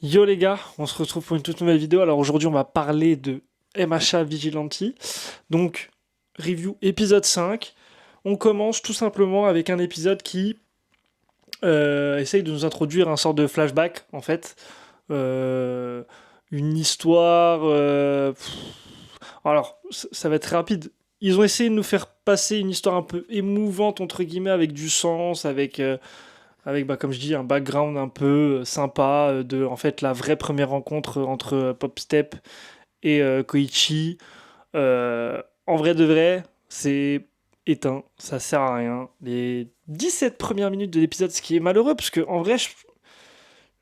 Yo les gars, on se retrouve pour une toute nouvelle vidéo. Alors aujourd'hui on va parler de MHA Vigilante. Donc review épisode 5. On commence tout simplement avec un épisode qui essaye de nous introduire un sort de flashback en fait. Euh, une histoire... Alors ça va être rapide. Ils ont essayé de nous faire passer une histoire un peu émouvante entre guillemets avec du sens, avec bah, comme je dis un background un peu sympa de en fait la vraie première rencontre entre Popstep et Koichi. En vrai de vrai, c'est éteint, ça sert à rien. Les 17 premières minutes de l'épisode, ce qui est malheureux parce que en vrai, je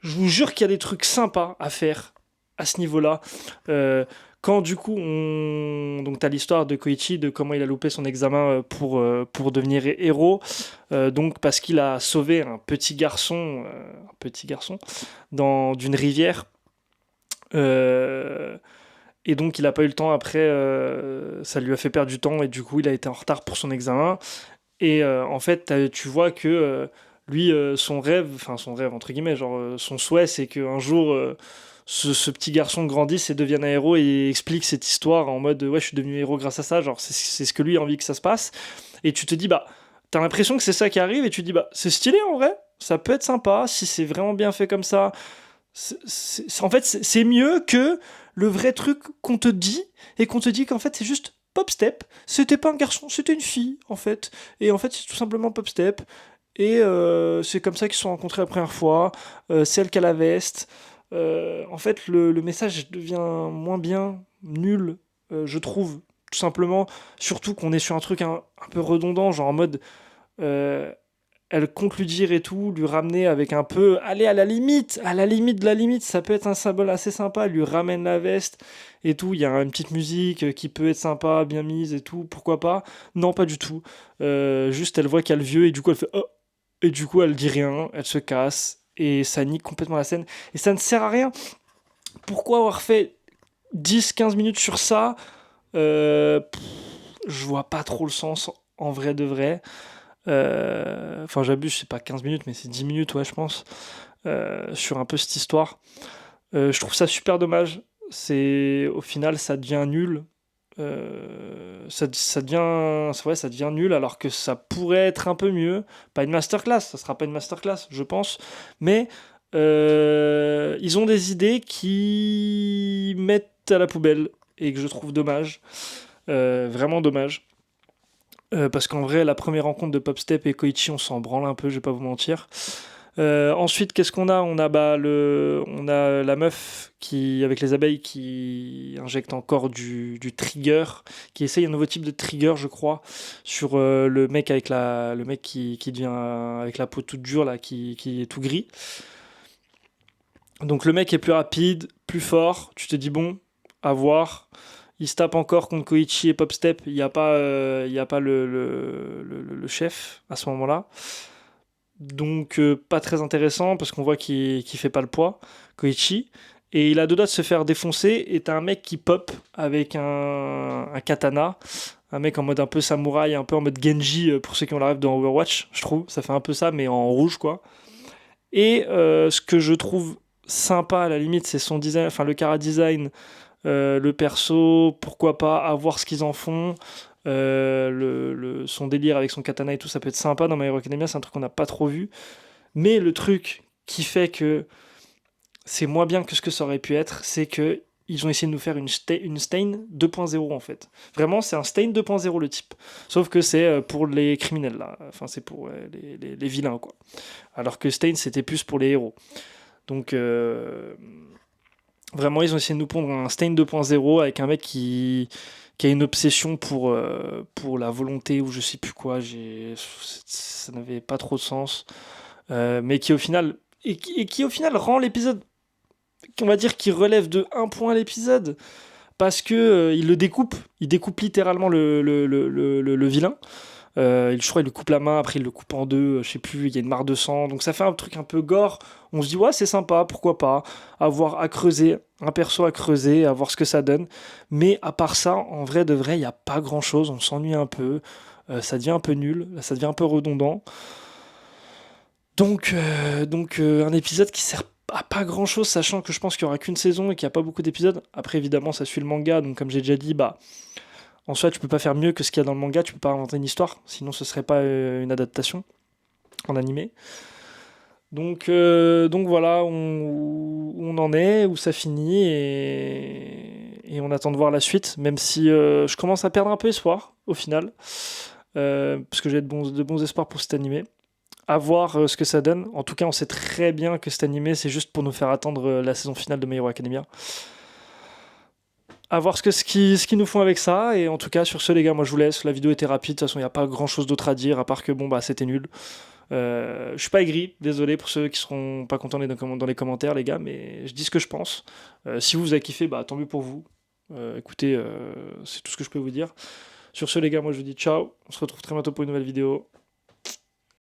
vous jure qu'il y a des trucs sympas à faire à ce niveau-là. Euh, Quand du coup, donc t'as l'histoire de Koichi, de comment il a loupé son examen pour devenir héros, donc parce qu'il a sauvé un petit garçon d'une rivière, euh, et donc il n'a pas eu le temps après, ça lui a fait perdre du temps et du coup il a été en retard pour son examen. Et en fait, tu vois que lui, son rêve entre guillemets, genre son souhait, c'est qu'un jour, ce petit garçon grandisse et devienne un héros et explique cette histoire en mode ouais, je suis devenu héros grâce à ça. Genre, c'est ce que lui a envie que ça se passe. Et tu te dis, bah, t'as l'impression que c'est ça qui arrive et tu te dis, bah, c'est stylé en vrai. Ça peut être sympa si c'est vraiment bien fait comme ça. En fait, c'est mieux que le vrai truc qu'on te dit et qu'on te dit qu'en fait, c'est juste Pop Step. C'était pas un garçon, c'était une fille, en fait. Et en fait, c'est tout simplement Pop Step. Et c'est comme ça qu'ils se sont rencontrés la première fois. C'est elle qui a la veste. En fait, le message devient moins bien, nul, je trouve. Tout simplement. Surtout qu'on est sur un truc un peu redondant, genre en mode. euh, Elle compte lui dire et tout, lui ramener avec un peu, allez à la limite de la limite, ça peut être un symbole assez sympa, elle lui ramène la veste et tout, il y a une petite musique qui peut être sympa, bien mise et tout, pourquoi pas. Non, pas du tout. Juste elle voit qu'il y a le vieux et du coup elle fait oh, et du coup elle dit rien, elle se casse et ça nique complètement la scène et ça ne sert à rien. Pourquoi avoir fait 10-15 minutes sur ça? Je vois pas trop le sens en vrai de vrai. Enfin, j'abuse, c'est pas 15 minutes, mais c'est 10 minutes, ouais, je pense, sur un peu cette histoire. Je trouve ça super dommage. Au final, ça devient nul. Ça devient, ouais, ça devient nul alors que ça pourrait être un peu mieux. Pas une masterclass, ça sera pas une masterclass, je pense. Mais ils ont des idées qui mettent à la poubelle et que je trouve dommage. Vraiment dommage. Parce qu'en vrai, la première rencontre de Popstep et Koichi, on s'en branle un peu, je vais pas vous mentir. Ensuite, qu'est-ce qu'on a? On a la meuf qui, avec les abeilles qui injecte encore du trigger, qui essaye un nouveau type de trigger, je crois, sur le mec qui devient avec la peau toute dure là, qui est tout gris. Donc le mec est plus rapide, plus fort. Tu te dis bon, à voir. Il se tape encore contre Koichi et Popstep. Il y a pas le chef à ce moment-là. Donc pas très intéressant parce qu'on voit qu'il fait pas le poids, Koichi. Et il a deux doigts de se faire défoncer. Et t'as un mec qui pop avec un katana. Un mec en mode un peu samouraï, un peu en mode Genji pour ceux qui ont la rêve dans Overwatch, je trouve. Ça fait un peu ça, mais en rouge quoi. Et ce que je trouve sympa à la limite, c'est son design, enfin le chara design, le perso, pourquoi pas, à voir ce qu'ils en font. Son délire avec son katana et tout, ça peut être sympa dans My Hero Academia, c'est un truc qu'on n'a pas trop vu. Mais le truc qui fait que c'est moins bien que ce que ça aurait pu être, c'est que ils ont essayé de nous faire une Stain 2.0 en fait. Vraiment, c'est un Stain 2.0 le type. Sauf que c'est pour les criminels là. Enfin, c'est pour les vilains quoi. Alors que Stain, c'était plus pour les héros. Donc, vraiment, ils ont essayé de nous pondre un Stain 2.0 avec un mec qui a une obsession pour la volonté ou je sais plus quoi. Ça n'avait pas trop de sens. Mais qui au final. Et qui au final rend l'épisode, on va dire, qui relève de un point l'épisode. Parce que il découpe littéralement le vilain. Je crois qu'il lui coupe la main, après il le coupe en deux, je sais plus, il y a une mare de sang. Donc ça fait un truc un peu gore. On se dit, ouais, c'est sympa, pourquoi pas. Avoir à creuser, un perso à creuser, à voir ce que ça donne. Mais à part ça, en vrai de vrai, il n'y a pas grand chose. On s'ennuie un peu. Ça devient un peu nul, ça devient un peu redondant. Donc un épisode qui sert pas grand chose, sachant que je pense qu'il y aura qu'une saison et qu'il n'y a pas beaucoup d'épisodes. Après, évidemment, ça suit le manga, donc comme j'ai déjà dit, bah, en soi, tu peux pas faire mieux que ce qu'il y a dans le manga, tu peux pas inventer une histoire, sinon ce serait pas une adaptation en animé. Donc voilà, où on en est, où ça finit, et on attend de voir la suite, même si je commence à perdre un peu espoir, au final, parce que j'ai de bons espoirs pour cet animé. À voir ce que ça donne. En tout cas, on sait très bien que cet animé, c'est juste pour nous faire attendre la saison finale de My Hero Academia. À voir ce qu'ils nous font avec ça. Et en tout cas, sur ce, les gars, moi je vous laisse. La vidéo était rapide. De toute façon, il n'y a pas grand chose d'autre à dire, à part que bon, bah c'était nul. Je suis pas aigri, désolé pour ceux qui seront pas contents dans les commentaires, les gars, mais je dis ce que je pense. Si vous avez kiffé, bah tant mieux pour vous. Écoutez, c'est tout ce que je peux vous dire. Sur ce, les gars, moi je vous dis ciao. On se retrouve très bientôt pour une nouvelle vidéo.